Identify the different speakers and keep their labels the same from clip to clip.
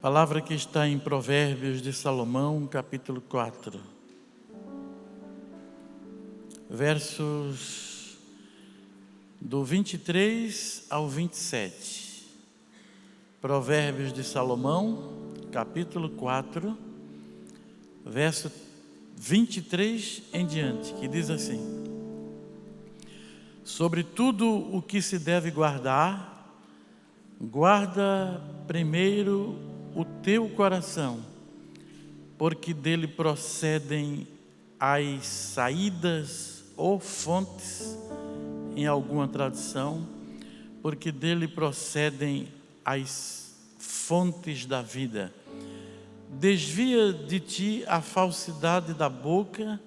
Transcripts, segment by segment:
Speaker 1: Palavra que está em Provérbios de Salomão, capítulo 4, versos do 23 ao 27. Provérbios de Salomão, capítulo 4, verso 23 em diante, que diz assim: sobre tudo o que se deve guardar, guarda primeiro o teu coração, porque dele procedem as saídas ou fontes, em alguma tradução, porque dele procedem as fontes da vida. Desvia de ti a falsidade da boca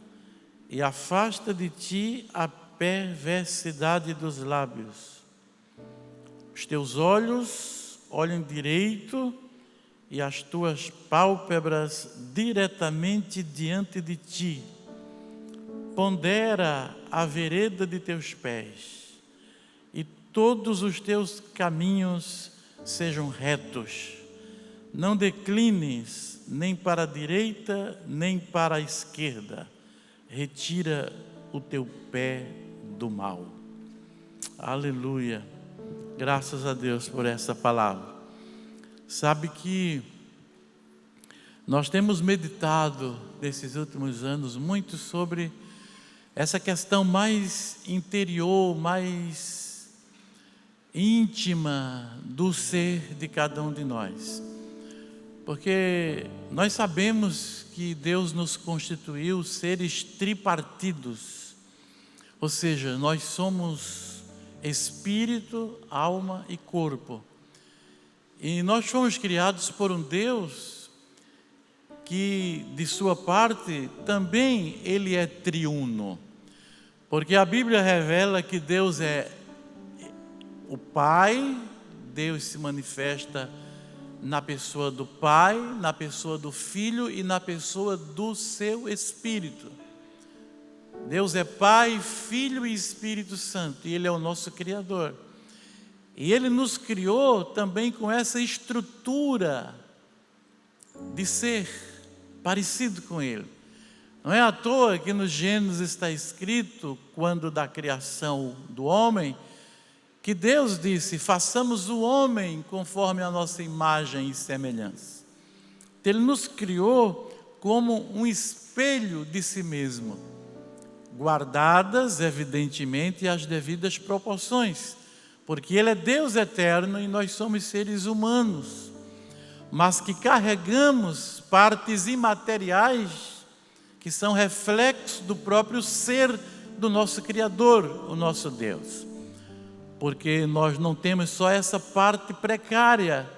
Speaker 1: e afasta de ti a perversidade dos lábios. Os teus olhos olhem direito e as tuas pálpebras diretamente diante de ti. Pondera a vereda de teus pés, e todos os teus caminhos sejam retos. Não declines nem para a direita, nem para a esquerda. Retira o teu pé do mal. Aleluia. Graças a Deus por essa palavra. Sabe que nós temos meditado nesses últimos anos muito sobre essa questão mais interior, mais íntima do ser de cada um de nós. Porque nós sabemos que Deus nos constituiu seres tripartidos, ou seja, nós somos espírito, alma e corpo. E nós fomos criados por um Deus que, de sua parte, também Ele é triuno. Porque a Bíblia revela que Deus é o Pai, Deus se manifesta na pessoa do Pai, na pessoa do Filho e na pessoa do seu Espírito. Deus é Pai, Filho e Espírito Santo, e Ele é o nosso Criador. E Ele nos criou também com essa estrutura de ser parecido com Ele. Não é à toa que no Gênesis está escrito, quando da criação do homem, que Deus disse: façamos o homem conforme a nossa imagem e semelhança. Ele nos criou como um espelho de si mesmo, guardadas evidentemente as devidas proporções, porque Ele é Deus eterno e nós somos seres humanos, mas que carregamos partes imateriais que são reflexos do próprio ser do nosso Criador, o nosso Deus. Porque nós não temos só essa parte precária,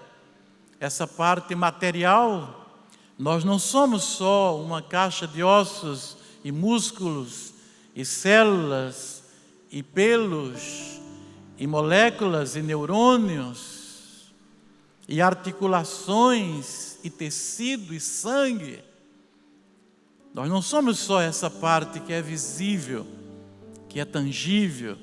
Speaker 1: essa parte material. Nós não somos só uma caixa de ossos e músculos e células e pelos e moléculas e neurônios e articulações e tecido e sangue. Nós não somos só essa parte que é visível, que é tangível.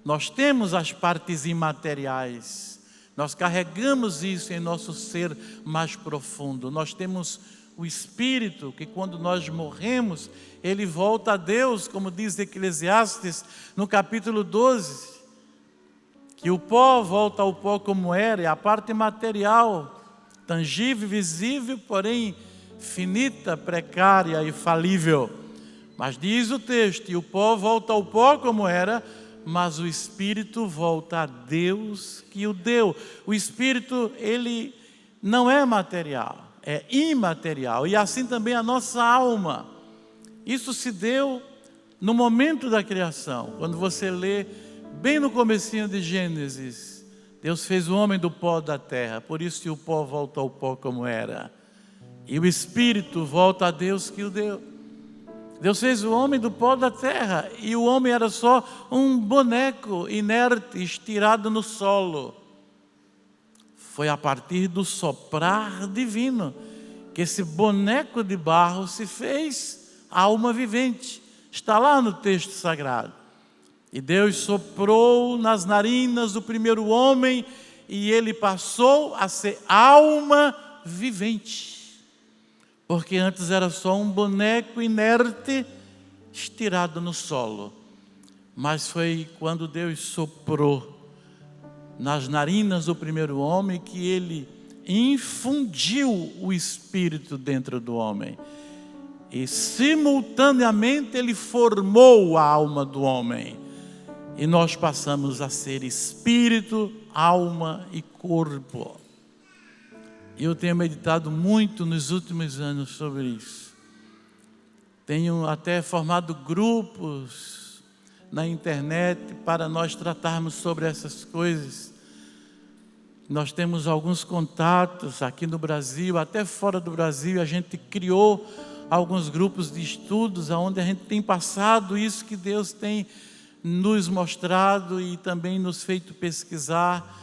Speaker 1: Nós temos as partes imateriais. Nós carregamos isso em nosso ser mais profundo. Nós temos o Espírito, que quando nós morremos, ele volta a Deus, como diz Eclesiastes no capítulo 12. Que o pó volta ao pó como era, é a parte material, tangível, visível, porém finita, precária e falível. Mas diz o texto: e o pó volta ao pó como era, mas o Espírito volta a Deus que o deu. O Espírito, ele não é material, é imaterial, e assim também a nossa alma. Isso se deu no momento da criação. Quando você lê bem no comecinho de Gênesis, Deus fez o homem do pó da terra, por isso que o pó volta ao pó como era, e o Espírito volta a Deus que o deu. Deus fez o homem do pó da terra, e o homem era só um boneco inerte, estirado no solo. Foi a partir do soprar divino que esse boneco de barro se fez alma vivente. Está lá no texto sagrado. E Deus soprou nas narinas do primeiro homem, e ele passou a ser alma vivente. Porque antes era só um boneco inerte, estirado no solo. Mas foi quando Deus soprou nas narinas do primeiro homem que ele infundiu o Espírito dentro do homem. E simultaneamente ele formou a alma do homem. E nós passamos a ser espírito, alma e corpo. Eu tenho meditado muito nos últimos anos sobre isso. Tenho até formado grupos na internet para nós tratarmos sobre essas coisas. Nós temos alguns contatos aqui no Brasil, até fora do Brasil. A gente criou alguns grupos de estudos onde a gente tem passado isso que Deus tem nos mostrado e também nos feito pesquisar.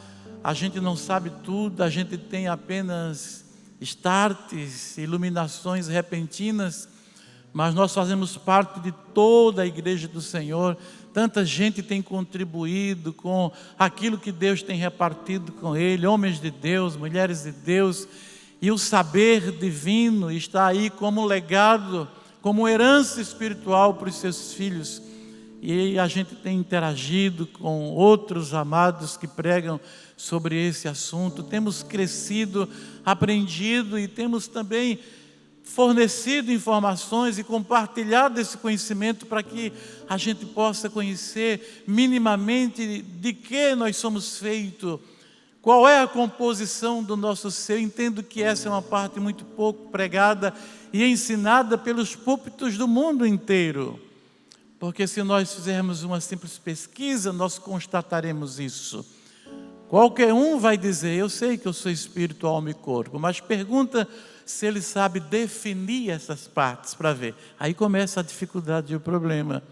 Speaker 1: A gente não sabe tudo, a gente tem apenas starts, iluminações repentinas, mas nós fazemos parte de toda a igreja do Senhor. Tanta gente tem contribuído com aquilo que Deus tem repartido com ele, homens de Deus, mulheres de Deus, e o saber divino está aí como legado, como herança espiritual para os seus filhos. E a gente tem interagido com outros amados que pregam sobre esse assunto. Temos crescido, aprendido e temos também fornecido informações e compartilhado esse conhecimento para que a gente possa conhecer minimamente de que nós somos feitos, qual é a composição do nosso ser. Entendo que essa é uma parte muito pouco pregada e ensinada pelos púlpitos do mundo inteiro. Porque se nós fizermos uma simples pesquisa, nós constataremos isso. Qualquer um vai dizer, eu sei que eu sou espírito, alma e corpo, mas pergunta se ele sabe definir essas partes para ver. Aí começa a dificuldade e o problema.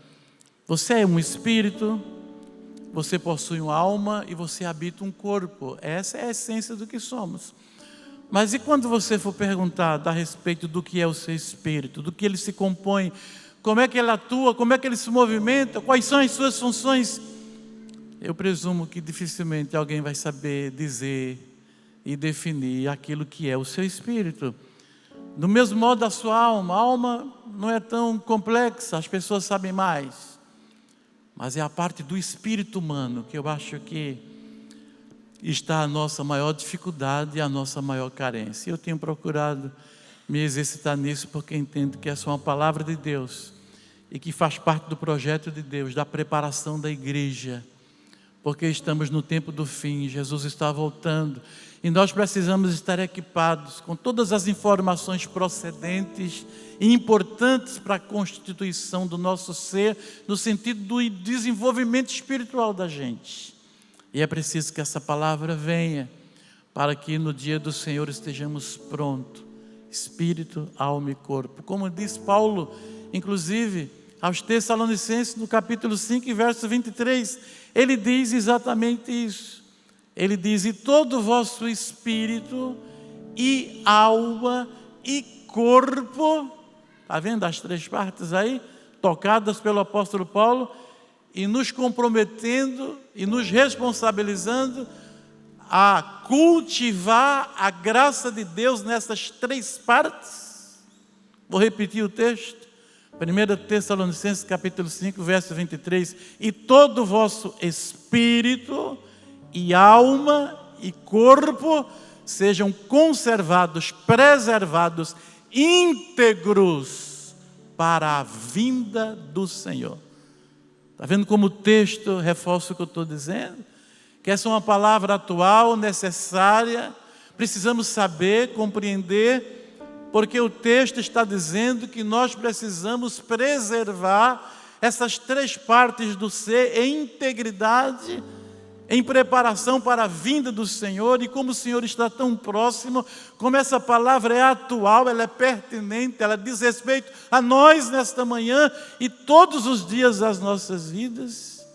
Speaker 1: Você é um espírito, você possui uma alma e você habita um corpo. Essa é a essência do que somos. Mas e quando você for perguntado a respeito do que é o seu espírito, do que ele se compõe, como é que ele atua, como é que ele se movimenta, quais são as suas funções? Eu presumo que dificilmente alguém vai saber dizer e definir aquilo que é o seu espírito. Do mesmo modo a sua alma. A alma não é tão complexa, as pessoas sabem mais. Mas é a parte do espírito humano que eu acho que está a nossa maior dificuldade e a nossa maior carência. Eu tenho procurado me exercitar nisso porque entendo que essa é uma palavra de Deus e que faz parte do projeto de Deus, da preparação da igreja, porque estamos no tempo do fim, Jesus está voltando e nós precisamos estar equipados com todas as informações procedentes e importantes para a constituição do nosso ser, no sentido do desenvolvimento espiritual da gente. E é preciso que essa palavra venha para que no dia do Senhor estejamos prontos, espírito, alma e corpo. Como diz Paulo, inclusive, aos Tessalonicenses, no capítulo 5, verso 23, ele diz exatamente isso. Ele diz, e todo o vosso espírito, e alma, e corpo, está vendo as três partes aí, tocadas pelo apóstolo Paulo, e nos comprometendo, e nos responsabilizando, a cultivar a graça de Deus nessas três partes. Vou repetir o texto. 1 Tessalonicenses capítulo 5, verso 23, e todo o vosso espírito e alma e corpo sejam conservados, preservados, íntegros para a vinda do Senhor. Está vendo como o texto reforça o que eu estou dizendo? Que essa é uma palavra atual, necessária, precisamos saber, compreender, porque o texto está dizendo que nós precisamos preservar essas três partes do ser em integridade, em preparação para a vinda do Senhor. E como o Senhor está tão próximo, como essa palavra é atual, ela é pertinente, ela diz respeito a nós nesta manhã e todos os dias das nossas vidas,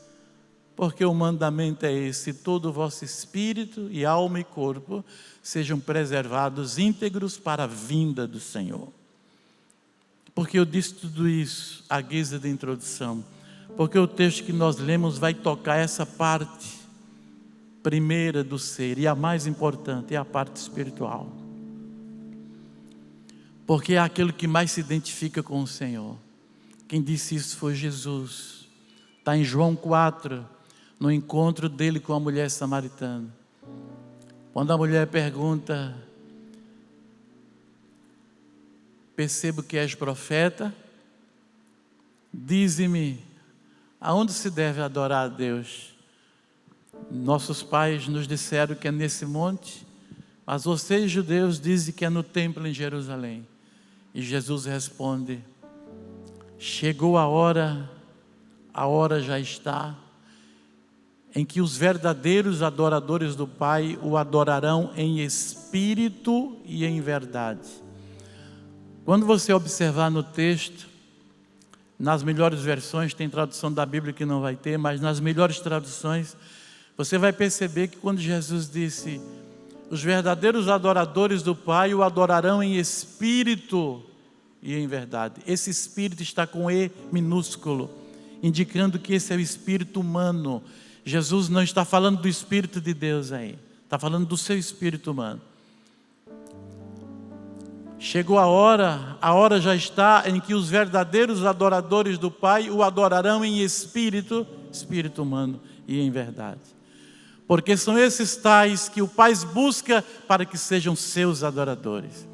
Speaker 1: porque o mandamento é esse: todo o vosso espírito e alma e corpo sejam preservados íntegros para a vinda do Senhor. Porque eu disse tudo isso à guisa de introdução, porque o texto que nós lemos vai tocar essa parte primeira do ser, e a mais importante é a parte espiritual. porque é aquele que mais se identifica com o Senhor. Quem disse isso foi Jesus. Está em João 4, no encontro dele com a mulher samaritana. Quando a mulher pergunta: percebo que és profeta, dize-me, aonde se deve adorar a Deus? Nossos pais nos disseram que é nesse monte, mas vocês judeus dizem que é no templo em Jerusalém. E Jesus responde: chegou a hora já está, em que os verdadeiros adoradores do Pai o adorarão em espírito e em verdade. Quando você observar no texto, nas melhores versões, tem tradução da Bíblia que não vai ter, mas nas melhores traduções, você vai perceber que quando Jesus disse: os verdadeiros adoradores do Pai o adorarão em espírito e em verdade. Esse espírito está com E minúsculo, indicando que esse é o espírito humano. Jesus não está falando do Espírito de Deus aí, está falando do seu espírito humano. Chegou a hora já está, em que os verdadeiros adoradores do Pai o adorarão em espírito humano e em verdade. Porque são esses tais que o Pai busca para que sejam seus adoradores.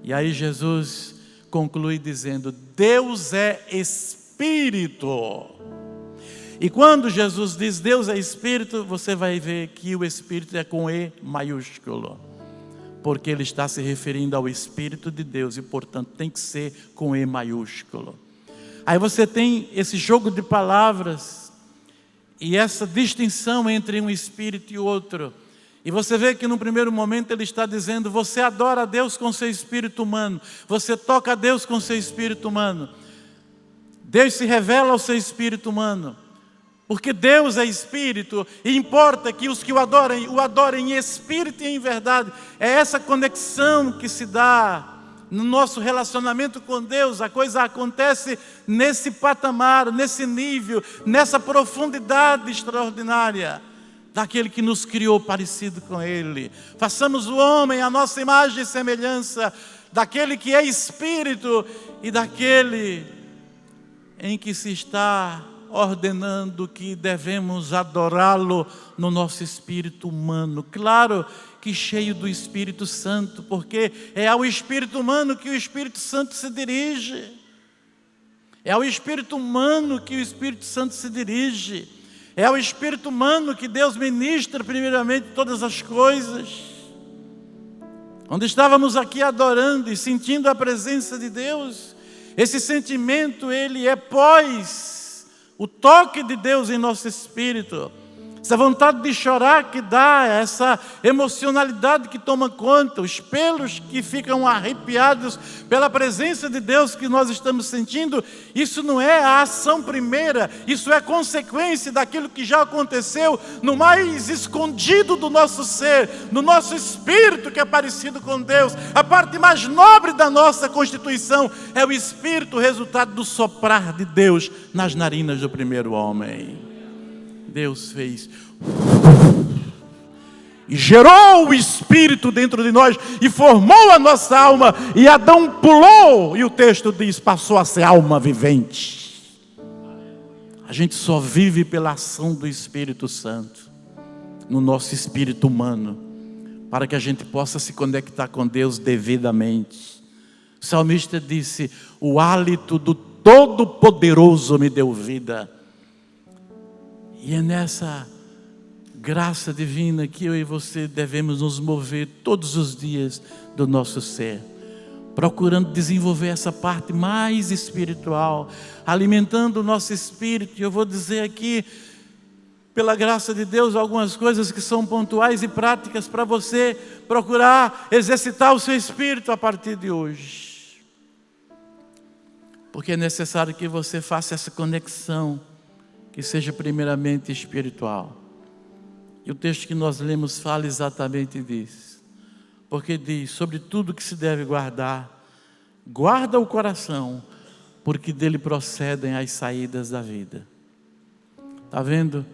Speaker 1: E aí Jesus conclui dizendo: Deus é Espírito. E quando Jesus diz Deus é Espírito, você vai ver que o Espírito é com E maiúsculo, porque ele está se referindo ao Espírito de Deus e, portanto, tem que ser com E maiúsculo. Aí você tem esse jogo de palavras e essa distinção entre um Espírito e outro. E você vê que no primeiro momento ele está dizendo: você adora a Deus com seu espírito humano, você toca a Deus com seu espírito humano. Deus se revela ao seu espírito humano, porque Deus é Espírito, e importa que os que o adorem em Espírito e em verdade. É essa conexão que se dá no nosso relacionamento com Deus. A coisa acontece nesse patamar, nesse nível, nessa profundidade extraordinária, daquele que nos criou parecido com Ele. Façamos o homem à nossa imagem e semelhança, daquele que é Espírito e daquele em que se está ordenando que devemos adorá-lo no nosso espírito humano. Claro que cheio do Espírito Santo, porque é ao espírito humano que o Espírito Santo se dirige. É ao espírito humano que o Espírito Santo se dirige. É ao espírito humano que Deus ministra primeiramente todas as coisas. Quando estávamos aqui adorando e sentindo a presença de Deus, esse sentimento ele é pós o toque de Deus em nosso espírito. Essa vontade de chorar que dá, essa emocionalidade que toma conta, os pelos que ficam arrepiados pela presença de Deus que nós estamos sentindo, isso não é a ação primeira, isso é consequência daquilo que já aconteceu no mais escondido do nosso ser, no nosso espírito que é parecido com Deus. A parte mais nobre da nossa constituição é o espírito, resultado do soprar de Deus nas narinas do primeiro homem. Deus fez e gerou o Espírito dentro de nós e formou a nossa alma, e Adão pulou, e o texto diz, passou a ser alma vivente. A gente só vive pela ação do Espírito Santo no nosso espírito humano, para que a gente possa se conectar com Deus devidamente. O salmista disse: o hálito do Todo-Poderoso me deu vida. E é nessa graça divina que eu e você devemos nos mover todos os dias do nosso ser, procurando desenvolver essa parte mais espiritual, alimentando o nosso espírito. E eu vou dizer aqui, pela graça de Deus, algumas coisas que são pontuais e práticas para você procurar exercitar o seu espírito a partir de hoje. Porque é necessário que você faça essa conexão, que seja primeiramente espiritual. E o texto que nós lemos fala exatamente disso. Porque diz: sobre tudo que se deve guardar, guarda o coração, porque dele procedem as saídas da vida. Está vendo?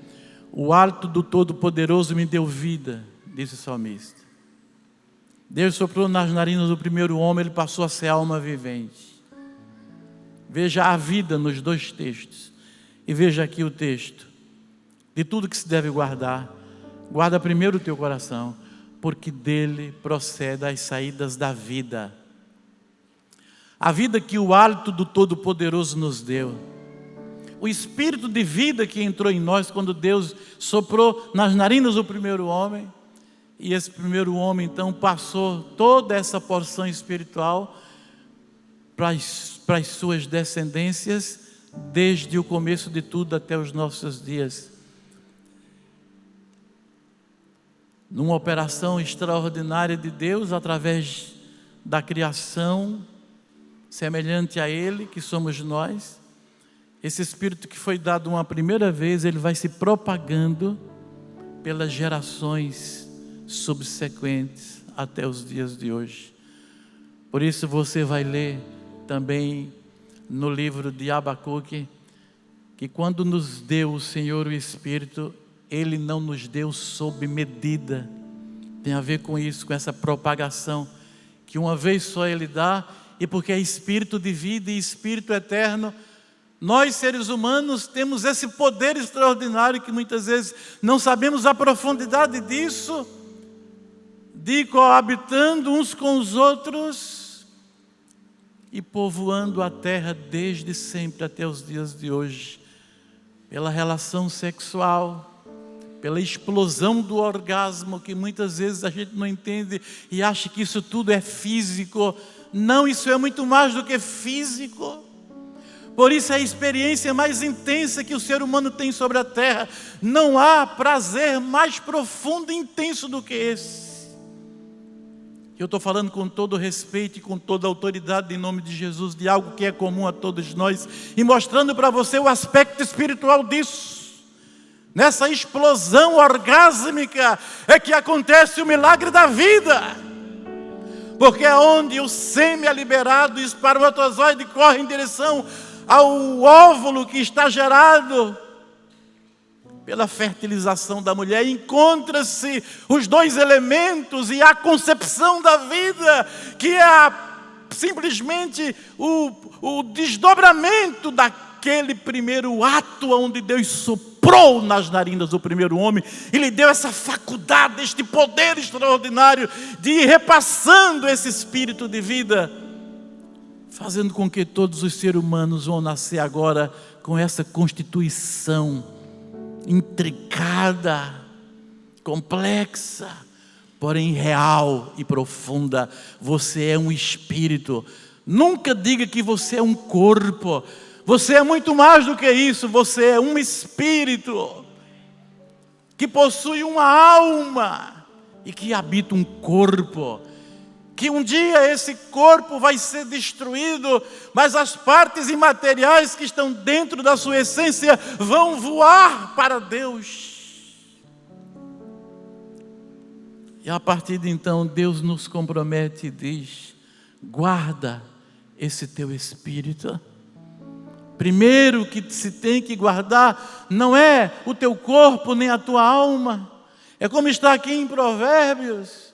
Speaker 1: O hálito do Todo-Poderoso me deu vida, disse o salmista. Deus soprou nas narinas do primeiro homem, ele passou a ser alma vivente. Veja a vida nos dois textos. E veja aqui o texto. De tudo que se deve guardar, guarda primeiro o teu coração, porque dele procede as saídas da vida. A vida que o hálito do Todo-Poderoso nos deu. O espírito de vida que entrou em nós quando Deus soprou nas narinas do primeiro homem. E esse primeiro homem então passou toda essa porção espiritual para as suas descendências, desde o começo de tudo até os nossos dias. Numa operação extraordinária de Deus, através da criação, semelhante a Ele, que somos nós, esse Espírito que foi dado uma primeira vez, ele vai se propagando pelas gerações subsequentes até os dias de hoje. Por isso você vai ler também no livro de Abacuque, que quando nos deu o Senhor o Espírito, Ele não nos deu sob medida. Tem a ver com isso, com essa propagação, que uma vez só Ele dá, e porque é Espírito de vida e Espírito eterno, nós seres humanos temos esse poder extraordinário que muitas vezes não sabemos a profundidade disso, de coabitando uns com os outros e povoando a terra desde sempre até os dias de hoje, pela relação sexual, pela explosão do orgasmo, que muitas vezes a gente não entende e acha que isso tudo é físico. Não, isso é muito mais do que físico. Por isso é a experiência mais intensa que o ser humano tem sobre a terra. Não há prazer mais profundo e intenso do que esse. Eu estou falando com todo respeito e com toda autoridade em nome de Jesus, de algo que é comum a todos nós, e mostrando para você o aspecto espiritual disso. Nessa explosão orgásmica é que acontece o milagre da vida. Porque é onde o sêmen é liberado, o espermatozoide corre em direção ao óvulo que está gerado pela fertilização da mulher, encontra-se os dois elementos e a concepção da vida, que é simplesmente o desdobramento daquele primeiro ato onde Deus soprou nas narinas do primeiro homem e lhe deu essa faculdade, este poder extraordinário de ir repassando esse espírito de vida, fazendo com que todos os seres humanos vão nascer agora com essa constituição intricada, complexa, porém real e profunda. Você é um espírito. Nunca diga que você é um corpo. Você é muito mais do que isso. Você é um espírito que possui uma alma e que habita um corpo. Que um dia esse corpo vai ser destruído, mas as partes imateriais que estão dentro da sua essência vão voar para Deus. E a partir de então Deus nos compromete e diz: guarda esse teu espírito. Primeiro que se tem que guardar não é o teu corpo nem a tua alma. É como está aqui em Provérbios.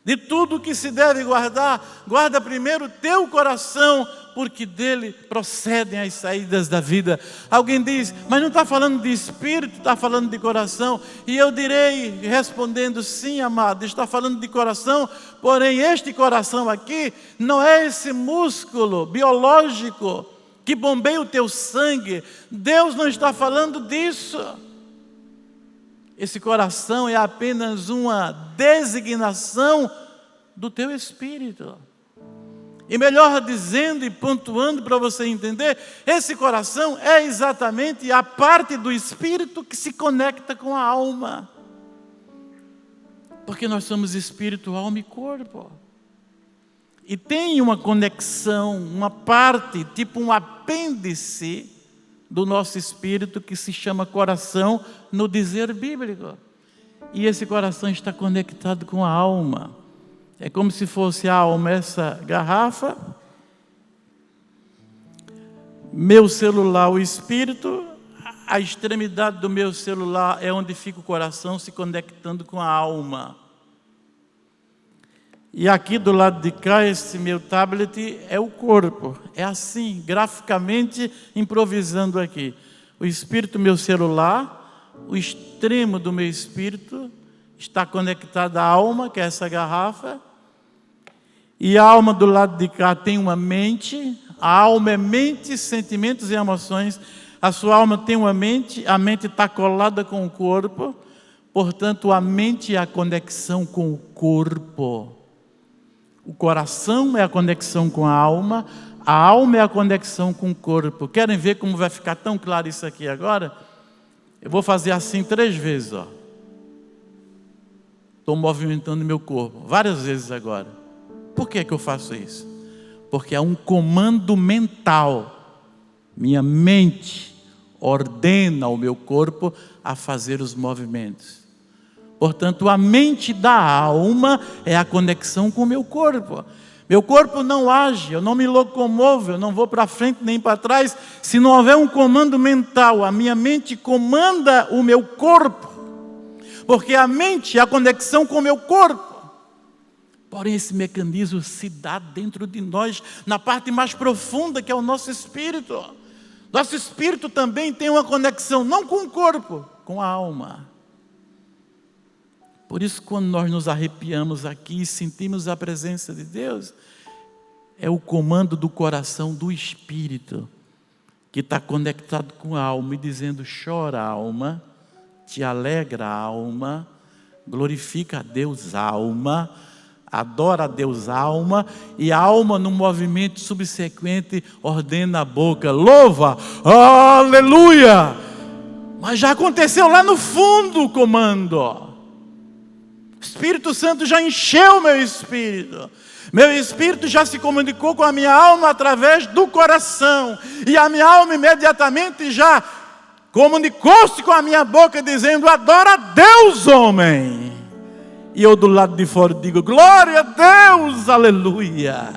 Speaker 1: De tudo que se deve guardar, guarda primeiro o teu coração, porque dele procedem as saídas da vida. Alguém diz, mas não está falando de espírito, está falando de coração. E eu direi, respondendo, sim, amado, está falando de coração, porém este coração aqui não é esse músculo biológico que bombeia o teu sangue. Deus não está falando disso. Esse coração é apenas uma designação do teu espírito. E melhor dizendo e pontuando para você entender, esse coração é exatamente a parte do espírito que se conecta com a alma. Porque nós somos espírito, alma e corpo. E tem uma conexão, uma parte, tipo um apêndice do nosso espírito que se chama coração no dizer bíblico. E esse coração está conectado com a alma. É como se fosse a alma essa garrafa, meu celular o espírito, a extremidade do meu celular é onde fica o coração se conectando com a alma. E aqui do lado de cá, esse meu tablet é o corpo. É assim, graficamente, improvisando aqui. O espírito, meu celular, o extremo do meu espírito está conectado à alma, que é essa garrafa. E a alma do lado de cá tem uma mente. A alma é mente, sentimentos e emoções. A sua alma tem uma mente, a mente está colada com o corpo. Portanto, a mente é a conexão com o corpo. O coração é a conexão com a alma é a conexão com o corpo. Querem ver como vai ficar tão claro isso aqui agora? Eu vou fazer assim 3 vezes, ó. Estou movimentando meu corpo, várias vezes agora. Por que eu faço isso? Porque é um comando mental. Minha mente ordena o meu corpo a fazer os movimentos. Portanto, a mente da alma é a conexão com o meu corpo. Meu corpo não age, eu não me locomovo, eu não vou para frente nem para trás, se não houver um comando mental. A minha mente comanda o meu corpo, porque a mente é a conexão com o meu corpo. Porém, esse mecanismo se dá dentro de nós, na parte mais profunda, que é o nosso espírito. Nosso espírito também tem uma conexão, não com o corpo, com a alma. Por isso, quando nós nos arrepiamos aqui e sentimos a presença de Deus, é o comando do coração do Espírito, que está conectado com a alma e dizendo: chora, alma, te alegra, alma, glorifica a Deus, alma, adora a Deus, alma, e a alma, no movimento subsequente, ordena a boca: louva, aleluia! Mas já aconteceu lá no fundo o comando. O Espírito Santo já encheu meu espírito. Meu espírito já se comunicou com a minha alma através do coração. E a minha alma imediatamente já comunicou-se com a minha boca dizendo: adora a Deus, homem. E eu do lado de fora digo: glória a Deus, aleluia.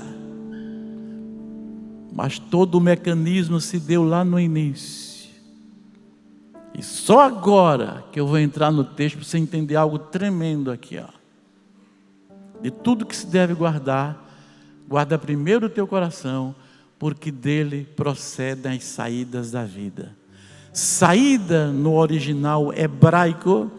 Speaker 1: Mas todo o mecanismo se deu lá no início. E só agora que eu vou entrar no texto para você entender algo tremendo aqui, ó. De tudo que se deve guardar, guarda primeiro o teu coração, porque dele procedem as saídas da vida. Saída no original hebraico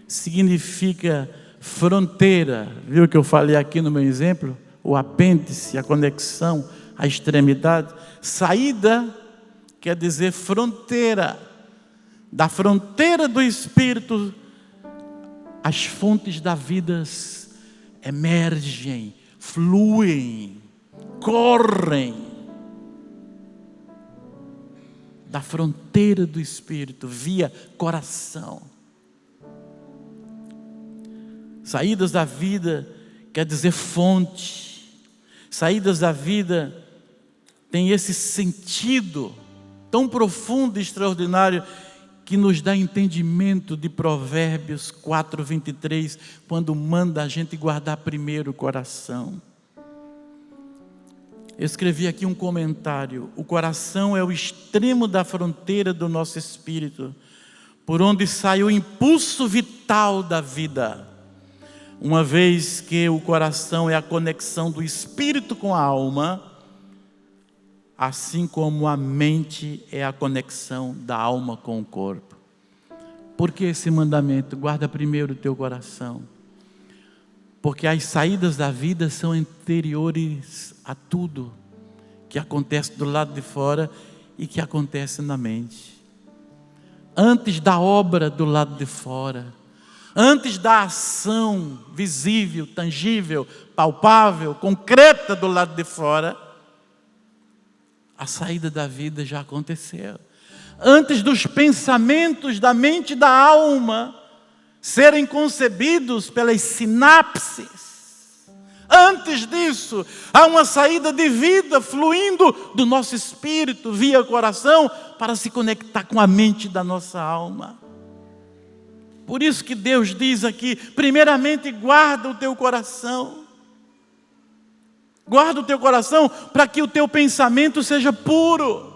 Speaker 1: significa fronteira. Viu o que eu falei aqui no meu exemplo? O apêndice, a conexão, a extremidade. Saída quer dizer fronteira. Da fronteira do Espírito, as fontes da vida emergem, fluem, correm. Da fronteira do Espírito, via coração. Saídas da vida quer dizer fonte. Saídas da vida tem esse sentido tão profundo e extraordinário, que nos dá entendimento de Provérbios 4:23, quando manda a gente guardar primeiro o coração. Eu escrevi aqui um comentário: o coração é o extremo da fronteira do nosso espírito, por onde sai o impulso vital da vida. Uma vez que o coração é a conexão do espírito com a alma, assim como a mente é a conexão da alma com o corpo. Por que esse mandamento? Guarda primeiro o teu coração. Porque as saídas da vida são anteriores a tudo que acontece do lado de fora e que acontece na mente. Antes da obra do lado de fora, antes da ação visível, tangível, palpável, concreta do lado de fora, a saída da vida já aconteceu. Antes dos pensamentos da mente e da alma serem concebidos pelas sinapses, antes disso, há uma saída de vida fluindo do nosso espírito via coração para se conectar com a mente da nossa alma. Por isso que Deus diz aqui: primeiramente guarda o teu coração. Guarda o teu coração para que o teu pensamento seja puro.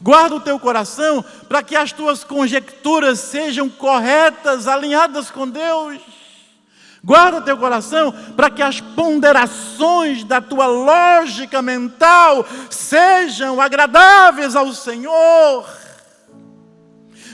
Speaker 1: Guarda o teu coração para que as tuas conjecturas sejam corretas, alinhadas com Deus. Guarda teu coração para que as ponderações da tua lógica mental sejam agradáveis ao Senhor.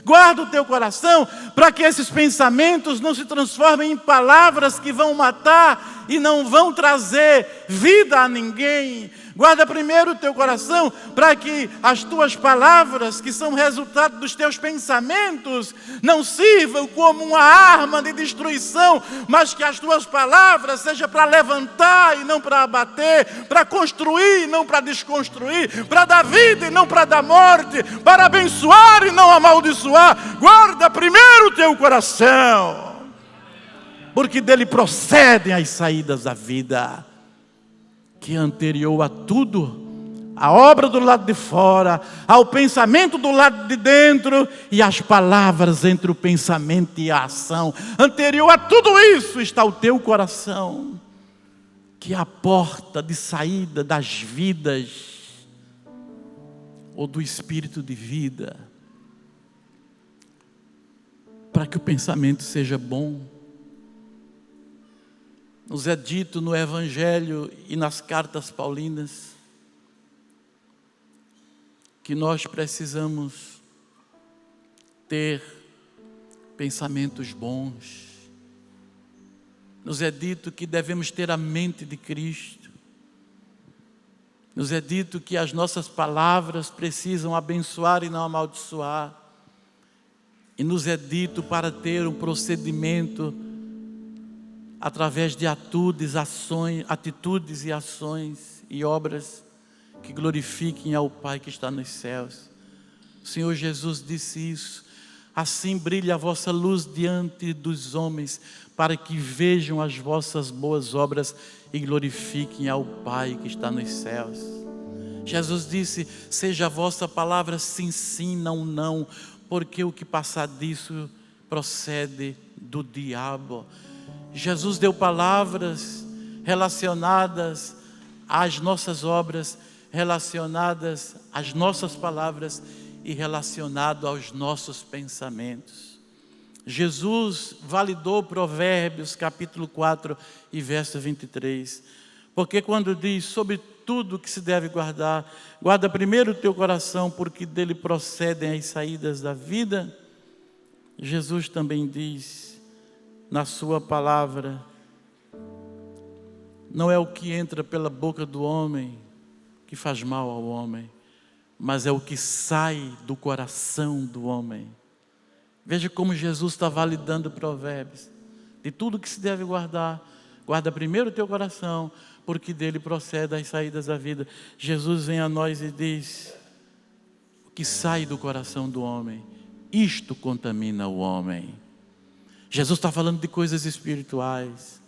Speaker 1: Guarda o teu coração para que esses pensamentos não se transformem em palavras que vão matar e não vão trazer vida a ninguém. Guarda primeiro o teu coração para que as tuas palavras, que são resultado dos teus pensamentos, não sirvam como uma arma de destruição, mas que as tuas palavras sejam para levantar e não para abater, para construir e não para desconstruir, para dar vida e não para dar morte, para abençoar e não amaldiçoar. Guarda primeiro o teu coração, porque dele procedem as saídas da vida, que é anterior a tudo, a obra do lado de fora, ao pensamento do lado de dentro, e as palavras entre o pensamento e a ação. Anterior a tudo isso está o teu coração, que é a porta de saída das vidas, ou do espírito de vida, para que o pensamento seja bom. Nos é dito no Evangelho e nas cartas paulinas que nós precisamos ter pensamentos bons. Nos é dito que devemos ter a mente de Cristo. Nos é dito que as nossas palavras precisam abençoar e não amaldiçoar. E nos é dito para ter um procedimento através de atitudes e ações e obras que glorifiquem ao Pai que está nos céus. O Senhor Jesus disse isso: assim brilha a vossa luz diante dos homens, para que vejam as vossas boas obras e glorifiquem ao Pai que está nos céus. Jesus disse: seja a vossa palavra sim, sim, não, não, porque o que passar disso procede do diabo. Jesus deu palavras relacionadas às nossas obras, relacionadas às nossas palavras e relacionado aos nossos pensamentos. Jesus validou Provérbios capítulo 4 e verso 23, porque quando diz sobre tudo que se deve guardar, guarda primeiro o teu coração, porque dele procedem as saídas da vida. Jesus também diz na sua palavra: não é o que entra pela boca do homem que faz mal ao homem, mas é o que sai do coração do homem. Veja como Jesus está validando Provérbios. De tudo que se deve guardar, guarda primeiro o teu coração, porque dele procede as saídas da vida. Jesus vem a nós e diz: o que sai do coração do homem, isto contamina o homem. Jesus está falando de coisas espirituais.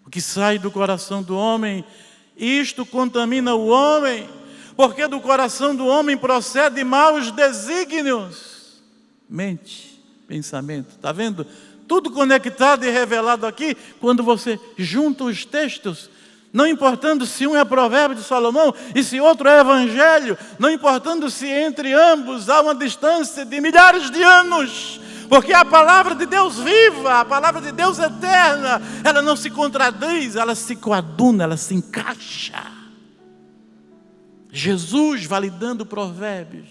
Speaker 1: O que sai do coração do homem, isto contamina o homem, porque do coração do homem procede maus desígnios, mente, pensamento. Está vendo? Tudo conectado e revelado aqui, quando você junta os textos, não importando se um é Provérbio de Salomão e se outro é Evangelho, não importando se entre ambos há uma distância de milhares de anos, porque a palavra de Deus viva, a palavra de Deus eterna, ela não se contradiz, ela se coaduna, ela se encaixa. Jesus validando Provérbios,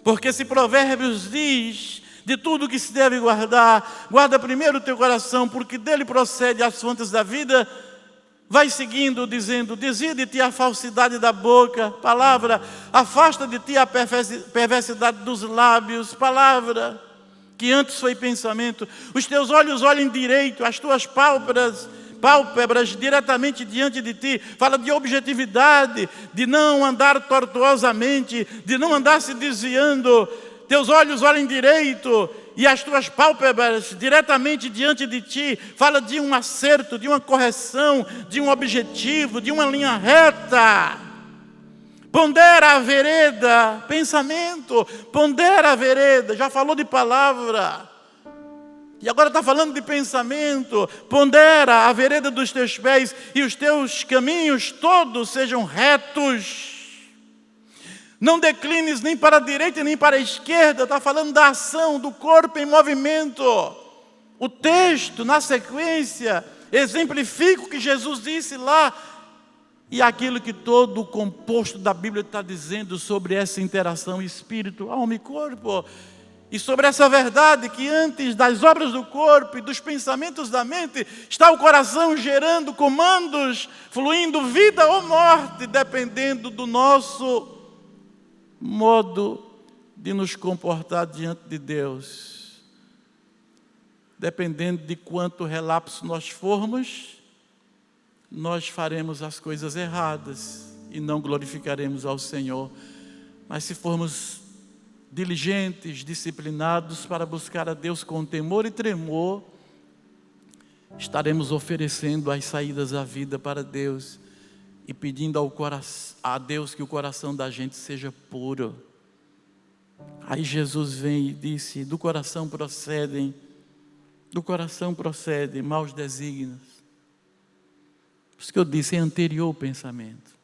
Speaker 1: porque se Provérbios diz: de tudo que se deve guardar, guarda primeiro o teu coração, porque dele procede as fontes da vida. Vai seguindo dizendo: desvia de ti a falsidade da boca, palavra, afasta de ti a perversidade dos lábios, palavra, que antes foi pensamento. Os teus olhos olhem direito, as tuas pálpebras diretamente diante de ti. Fala de objetividade, de não andar tortuosamente, de não andar se desviando. Teus olhos olhem direito e as tuas pálpebras diretamente diante de ti. Fala de um acerto, de uma correção, de um objetivo, de uma linha reta. Pondera a vereda, pensamento, pondera a vereda. Já falou de palavra e agora está falando de pensamento. Pondera a vereda dos teus pés e os teus caminhos todos sejam retos. Não declines nem para a direita nem para a esquerda. Está falando da ação do corpo em movimento. O texto, na sequência, exemplifica o que Jesus disse lá, e aquilo que todo o composto da Bíblia está dizendo sobre essa interação espírito, alma e corpo. E sobre essa verdade que antes das obras do corpo e dos pensamentos da mente, está o coração gerando comandos, fluindo vida ou morte, dependendo do nosso modo de nos comportar diante de Deus. Dependendo de quanto relapso nós formos, nós faremos as coisas erradas e não glorificaremos ao Senhor. Mas se formos diligentes, disciplinados para buscar a Deus com temor e tremor, estaremos oferecendo as saídas à vida para Deus e pedindo a Deus que o coração da gente seja puro. Aí Jesus vem e disse: do coração procedem maus desígnios. Por isso que eu disse, é anterior o pensamento.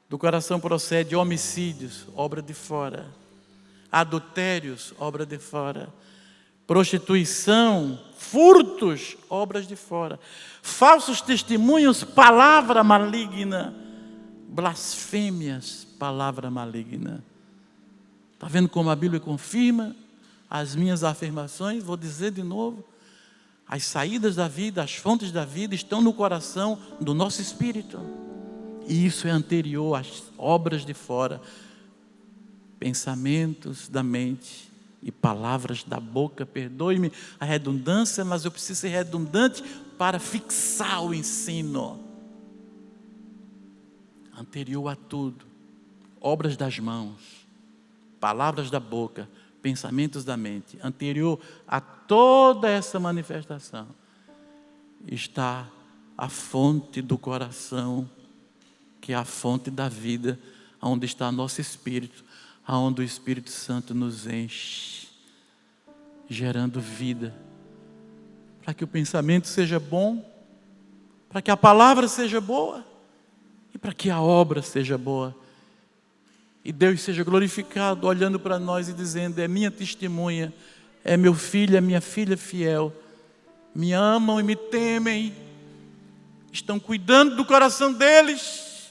Speaker 1: Do coração procede homicídios, obra de fora. Adultérios, obra de fora. Prostituição, furtos, obras de fora. Falsos testemunhos, palavra maligna. Blasfêmias, palavra maligna. Está vendo como a Bíblia confirma as minhas afirmações? Vou dizer de novo. As saídas da vida, as fontes da vida estão no coração do nosso espírito. E isso é anterior às obras de fora. Pensamentos da mente e palavras da boca. Perdoe-me a redundância, mas eu preciso ser redundante para fixar o ensino. Anterior a tudo, obras das mãos, palavras da boca, pensamentos da mente. Anterior a toda essa manifestação está a fonte do coração, que é a fonte da vida, onde está nosso espírito, aonde o Espírito Santo nos enche, gerando vida, para que o pensamento seja bom, para que a palavra seja boa e para que a obra seja boa. E Deus seja glorificado olhando para nós e dizendo: é minha testemunha, é meu filho, é minha filha fiel, me amam e me temem, estão cuidando do coração deles,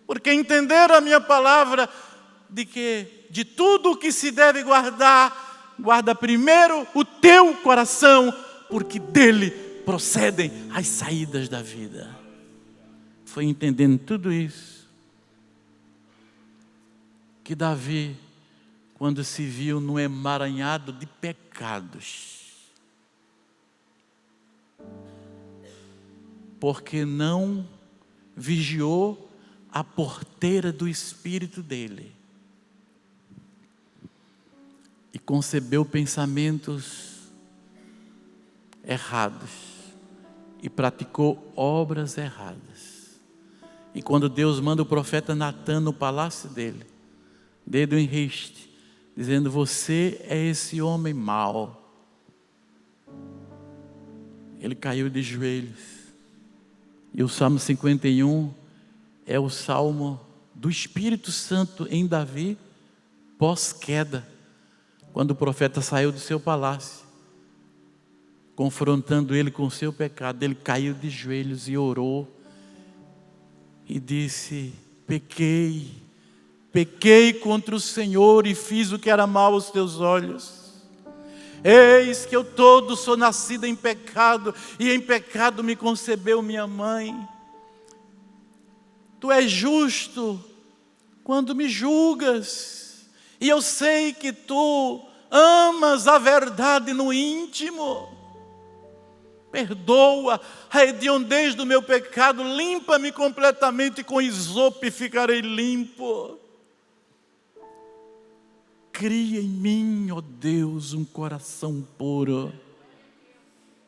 Speaker 1: porque entenderam a minha palavra, de que de tudo o que se deve guardar, guarda primeiro o teu coração, porque dele procedem as saídas da vida. Foi entendendo tudo isso que Davi, quando se viu no emaranhado de pecados, porque não vigiou a porteira do espírito dele, e concebeu pensamentos errados, e praticou obras erradas. E quando Deus manda o profeta Natã no palácio dele, dedo em riste, dizendo: você é esse homem mau, ele caiu de joelhos. E o Salmo 51 é o salmo do Espírito Santo em Davi, pós-queda, quando o profeta saiu do seu palácio, confrontando ele com o seu pecado. Ele caiu de joelhos e orou, e disse: pequei contra o Senhor e fiz o que era mal aos teus olhos. Eis que eu todo sou nascido em pecado, e em pecado me concebeu minha mãe. Tu és justo quando me julgas, e eu sei que tu amas a verdade no íntimo. Perdoa a hediondez do meu pecado, limpa-me completamente com isopo e ficarei limpo. Cria em mim, ó Deus, um coração puro.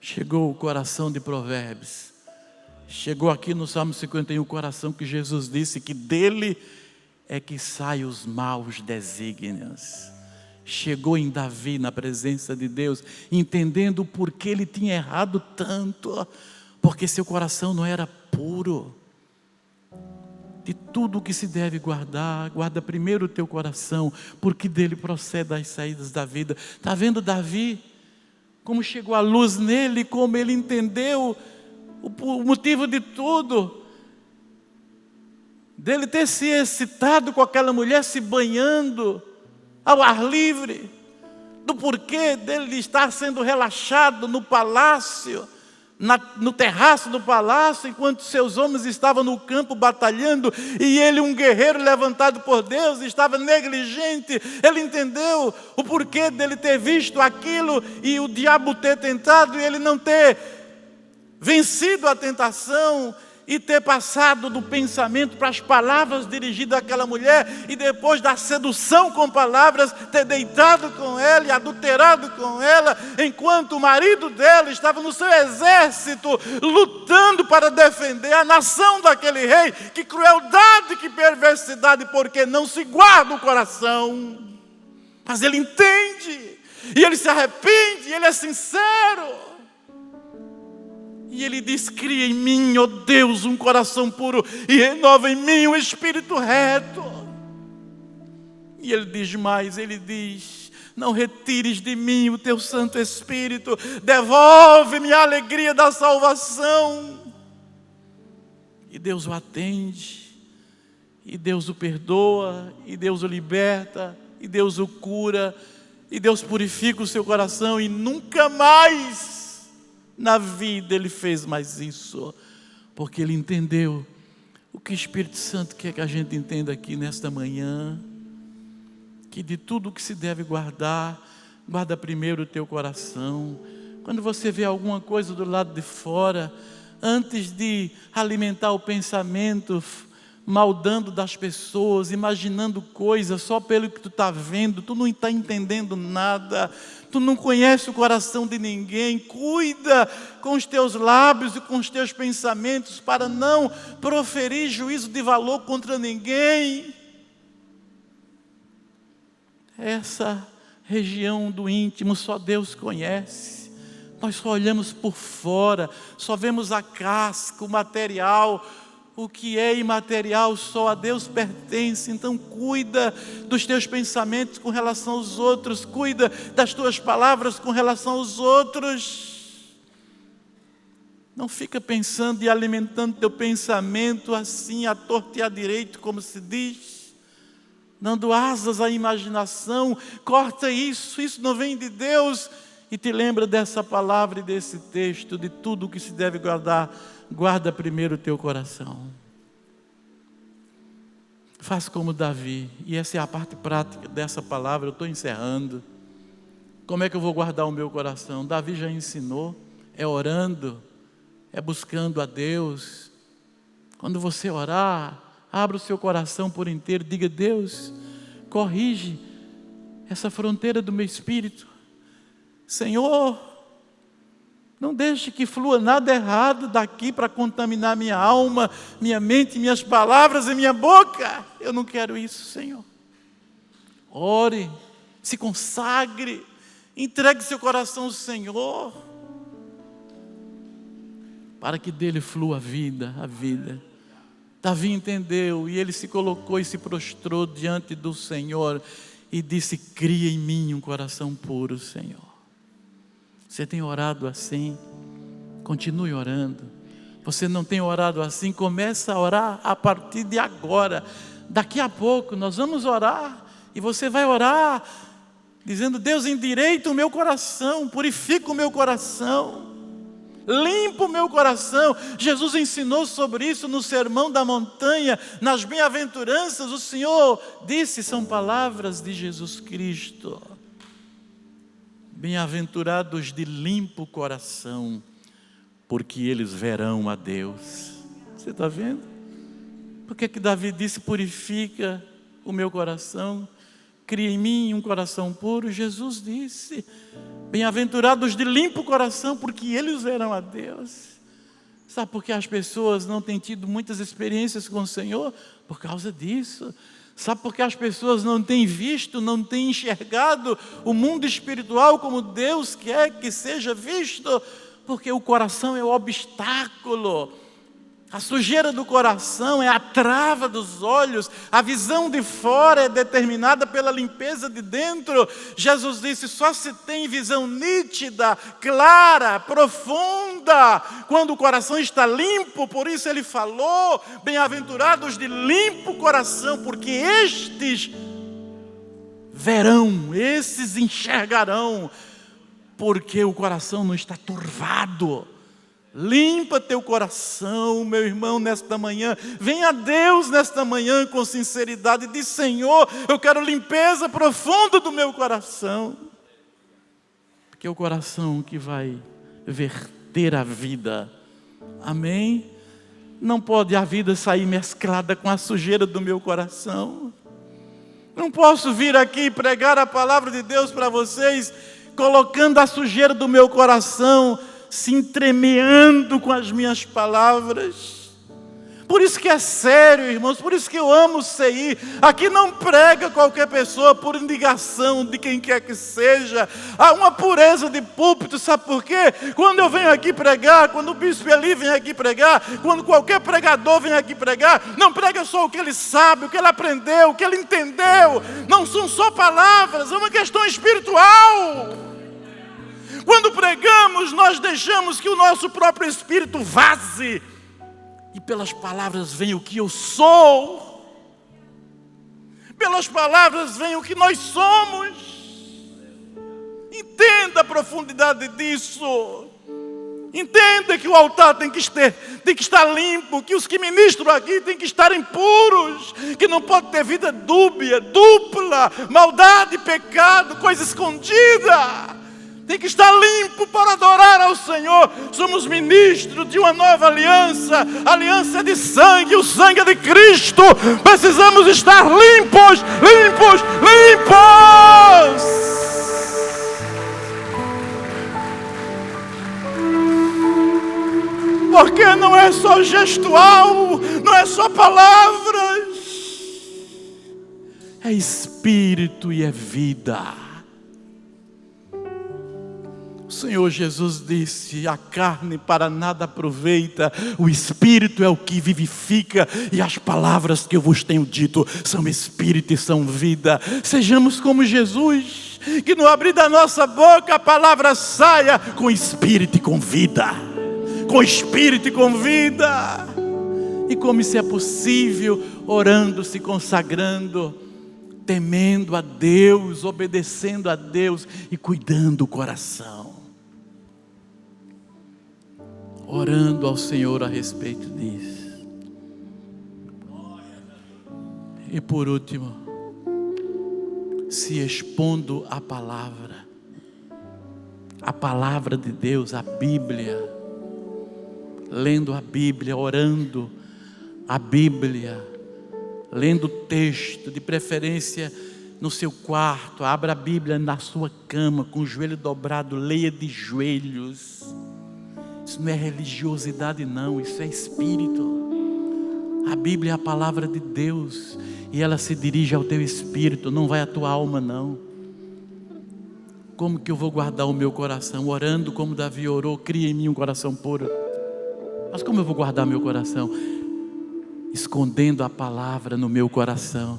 Speaker 1: Chegou o coração de Provérbios. Chegou aqui no Salmo 51 o coração que Jesus disse que dele é que saem os maus desígnios. Chegou em Davi, na presença de Deus, entendendo o porquê ele tinha errado tanto, porque seu coração não era puro. De tudo o que se deve guardar, guarda primeiro o teu coração, porque dele procedem as saídas da vida. Está vendo Davi? Como chegou a luz nele, como ele entendeu o motivo de tudo, dele ter se excitado com aquela mulher se banhando ao ar livre, do porquê dele estar sendo relaxado no palácio, no terraço do palácio, enquanto seus homens estavam no campo batalhando, e ele, um guerreiro levantado por Deus, estava negligente. Ele entendeu o porquê dele ter visto aquilo, e o diabo ter tentado, e ele não ter vencido a tentação, e ter passado do pensamento para as palavras dirigidas àquela mulher, e depois da sedução com palavras, ter deitado com ela e adulterado com ela, enquanto o marido dela estava no seu exército, lutando para defender a nação daquele rei. Que crueldade, que perversidade, porque não se guarda o coração. Mas ele entende, e ele se arrepende, e ele é sincero. E ele diz: cria em mim, ó Deus, um coração puro, e renova em mim um espírito reto. E ele diz mais, ele diz: não retires de mim o teu Santo Espírito, devolve-me a alegria da salvação. E Deus o atende, e Deus o perdoa, e Deus o liberta, e Deus o cura, e Deus purifica o seu coração, e nunca mais na vida ele fez mais isso, porque ele entendeu o que o Espírito Santo quer que a gente entenda aqui nesta manhã, que de tudo que se deve guardar, guarda primeiro o teu coração. Quando você vê alguma coisa do lado de fora, antes de alimentar o pensamento, maldando das pessoas, imaginando coisas só pelo que tu está vendo, tu não está entendendo nada, tu não conhece o coração de ninguém. Cuida com os teus lábios e com os teus pensamentos para não proferir juízo de valor contra ninguém. Essa região do íntimo só Deus conhece. Nós só olhamos por fora, só vemos a casca, o material. O que é imaterial só a Deus pertence. Então cuida dos teus pensamentos com relação aos outros, cuida das tuas palavras com relação aos outros. Não fica pensando e alimentando teu pensamento assim, à torta e à direita, como se diz, dando asas à imaginação. Corta isso, isso não vem de Deus. E te lembra dessa palavra e desse texto, de tudo o que se deve guardar. Guarda primeiro o teu coração. Faz como Davi. E essa é a parte prática dessa palavra. Eu estou encerrando. Como é que eu vou guardar o meu coração? Davi já ensinou. É orando. É buscando a Deus. Quando você orar, abra o seu coração por inteiro. Diga: Deus, corrige essa fronteira do meu espírito. Senhor, não deixe que flua nada errado daqui para contaminar minha alma, minha mente, minhas palavras e minha boca. Eu não quero isso, Senhor. Ore, se consagre, entregue seu coração ao Senhor, para que dele flua a vida, a vida. Davi entendeu, e ele se colocou e se prostrou diante do Senhor e disse: cria em mim um coração puro, Senhor. Você tem orado assim? Continue orando. Você não tem orado assim? Começa a orar a partir de agora. Daqui a pouco nós vamos orar, e você vai orar dizendo: Deus, endireita o meu coração, purifica o meu coração, limpa o meu coração. Jesus ensinou sobre isso no Sermão da Montanha, nas bem-aventuranças. O Senhor disse, são palavras de Jesus Cristo: bem-aventurados de limpo coração, porque eles verão a Deus. Você está vendo? Por que Davi disse: purifica o meu coração, cria em mim um coração puro? Jesus disse: bem-aventurados de limpo coração, porque eles verão a Deus. Sabe por que as pessoas não têm tido muitas experiências com o Senhor? Por causa disso. Sabe por que as pessoas não têm visto, não têm enxergado o mundo espiritual como Deus quer que seja visto? Porque o coração é o obstáculo A sujeira do coração é a trava dos olhos. A visão de fora é determinada pela limpeza de dentro. Jesus disse, só se tem visão nítida, clara, profunda, quando o coração está limpo. Por isso ele falou, bem-aventurados de limpo coração, porque estes verão, esses enxergarão, porque o coração não está turvado. Limpa teu coração, meu irmão, nesta manhã. Venha a Deus nesta manhã com sinceridade. Diz, Senhor, eu quero limpeza profunda do meu coração. Porque é o coração que vai verter a vida. Amém? Não pode a vida sair mesclada com a sujeira do meu coração. Não posso vir aqui pregar a palavra de Deus para vocês, colocando a sujeira do meu coração, se entremeando com as minhas palavras. Por isso que é sério, irmãos, por isso que eu amo o CI. Aqui não prega qualquer pessoa por indicação de quem quer que seja. Há uma pureza de púlpito, sabe por quê? Quando eu venho aqui pregar, quando o bispo Eli vem aqui pregar, quando qualquer pregador vem aqui pregar, não prega só o que ele sabe, o que ele aprendeu, o que ele entendeu. Não são só palavras, é uma questão espiritual. Quando pregamos, nós deixamos que o nosso próprio espírito vaze. E pelas palavras vem o que eu sou. Pelas palavras vem o que nós somos. Entenda a profundidade disso. Entenda que o altar tem que estar limpo, que os que ministram aqui têm que estar impuros, que não pode ter vida dúbia, dupla, maldade, pecado, coisa escondida. Tem que estar limpo para adorar ao Senhor. Somos ministros de uma nova aliança. A aliança de sangue, o sangue é de Cristo. Precisamos estar limpos, limpos, limpos. Porque não é só gestual, não é só palavras. É espírito e é vida. O Senhor Jesus disse, a carne para nada aproveita, o Espírito é o que vivifica, e as palavras que eu vos tenho dito são Espírito e são vida. Sejamos como Jesus, que no abrir da nossa boca a palavra saia com Espírito e com vida. Com Espírito e com vida. E como isso é possível? Orando, se consagrando, temendo a Deus, obedecendo a Deus e cuidando do coração. Orando ao Senhor a respeito disso. E por último, se expondo à palavra de Deus, a Bíblia, lendo a Bíblia, orando a Bíblia, lendo o texto, de preferência no seu quarto, abra a Bíblia na sua cama, com o joelho dobrado, leia de joelhos. Isso não é religiosidade não, isso é espírito. A Bíblia é a palavra de Deus, e ela se dirige ao teu espírito, não vai à tua alma não. Como que eu vou guardar o meu coração? Orando como Davi orou, cria em mim um coração puro. Mas como eu vou guardar meu coração? Escondendo a palavra no meu coração.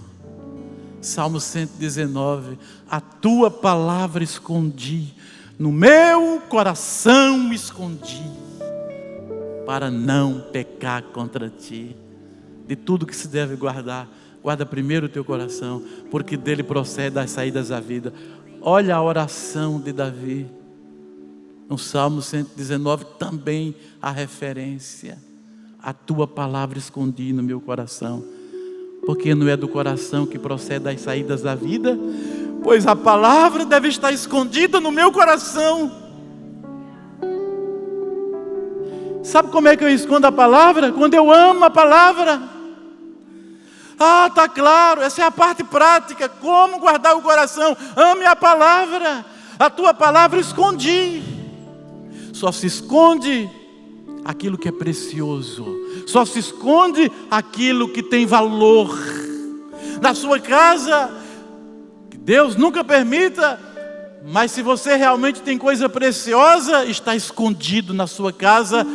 Speaker 1: Salmo 119, a tua palavra escondi, no meu coração escondi, para não pecar contra ti. De tudo que se deve guardar, guarda primeiro o teu coração, porque dele procede as saídas da vida. Olha a oração de Davi, no Salmo 119, também a referência. A tua palavra escondi no meu coração, porque não é do coração que procede as saídas da vida, pois a palavra deve estar escondida no meu coração. Sabe como é que eu escondo a palavra? Quando eu amo a palavra. Ah, está claro, essa é a parte prática. Como guardar o coração? Ame a palavra. A tua palavra escondi. Só se esconde aquilo que é precioso. Só se esconde aquilo que tem valor. Na sua casa, que Deus nunca permita, mas se você realmente tem coisa preciosa, está escondido na sua casa,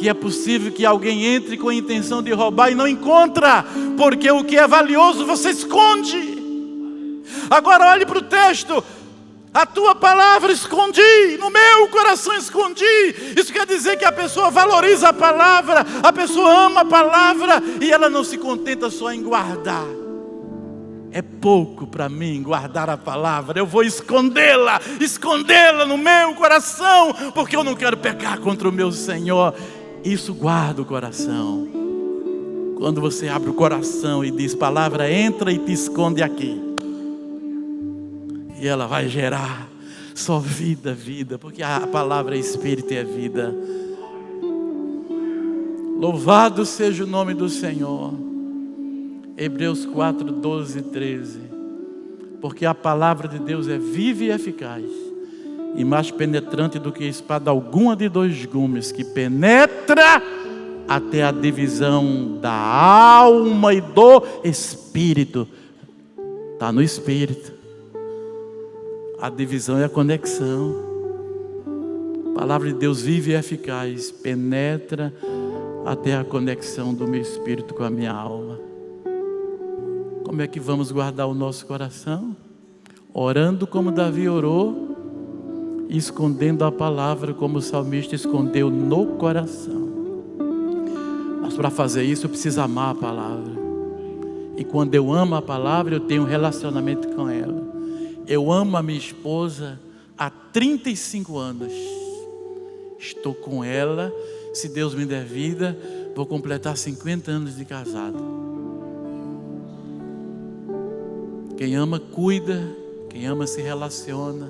Speaker 1: que é possível que alguém entre com a intenção de roubar e não encontra, porque o que é valioso você esconde. Agora olhe para o texto: a tua palavra escondi, no meu coração escondi. Isso quer dizer que a pessoa valoriza a palavra, a pessoa ama a palavra, e ela não se contenta só em guardar. É pouco para mim guardar a palavra, eu vou escondê-la no meu coração, porque eu não quero pecar contra o meu Senhor. Isso guarda o coração. Quando você abre o coração e diz: palavra, entra e te esconde aqui, e ela vai gerar só vida, vida, porque a palavra é espírito e é vida. Louvado seja o nome do Senhor. Hebreus 4, 12 e 13. Porque a palavra de Deus é viva e eficaz, e mais penetrante do que espada alguma de dois gumes, que penetra até a divisão da alma e do espírito. Está no espírito. A divisão é a conexão. A palavra de Deus vive e eficaz, penetra até a conexão do meu espírito com a minha alma. Como é que vamos guardar o nosso coração? Orando como Davi orou, e escondendo a palavra como o salmista escondeu no coração. Mas para fazer isso eu preciso amar a palavra. E quando eu amo a palavra, eu tenho um relacionamento com ela. Eu amo a minha esposa há 35 anos. Estou com ela, se Deus me der vida, vou completar 50 anos de casado. Quem ama, cuida. Quem ama, se relaciona.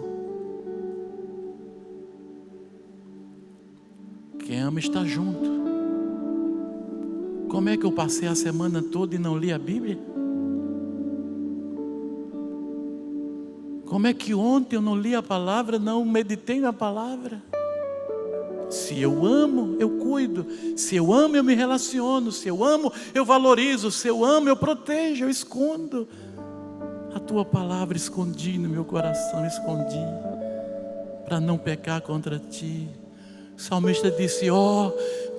Speaker 1: Quem ama, está junto. Como é que eu passei a semana toda e não li a Bíblia? Como é que ontem eu não li a palavra, não meditei na palavra? Se eu amo, eu cuido. Se eu amo, eu me relaciono. Se eu amo, eu valorizo. Se eu amo, eu protejo, eu escondo. A tua palavra escondi no meu coração, escondi, para não pecar contra ti. O salmista disse: ó,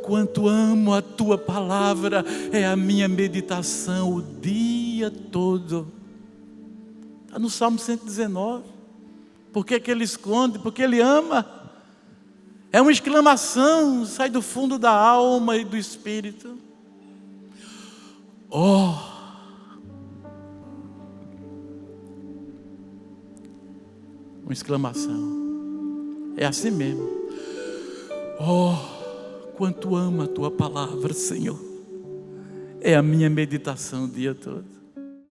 Speaker 1: quanto amo a tua palavra, é a minha meditação o dia todo. Está no Salmo 119. Por que ele esconde? Porque ele ama. É uma exclamação, sai do fundo da alma e do espírito. Oh, uma exclamação. É assim mesmo. Oh, quanto amo a tua palavra, Senhor. É a minha meditação o dia todo.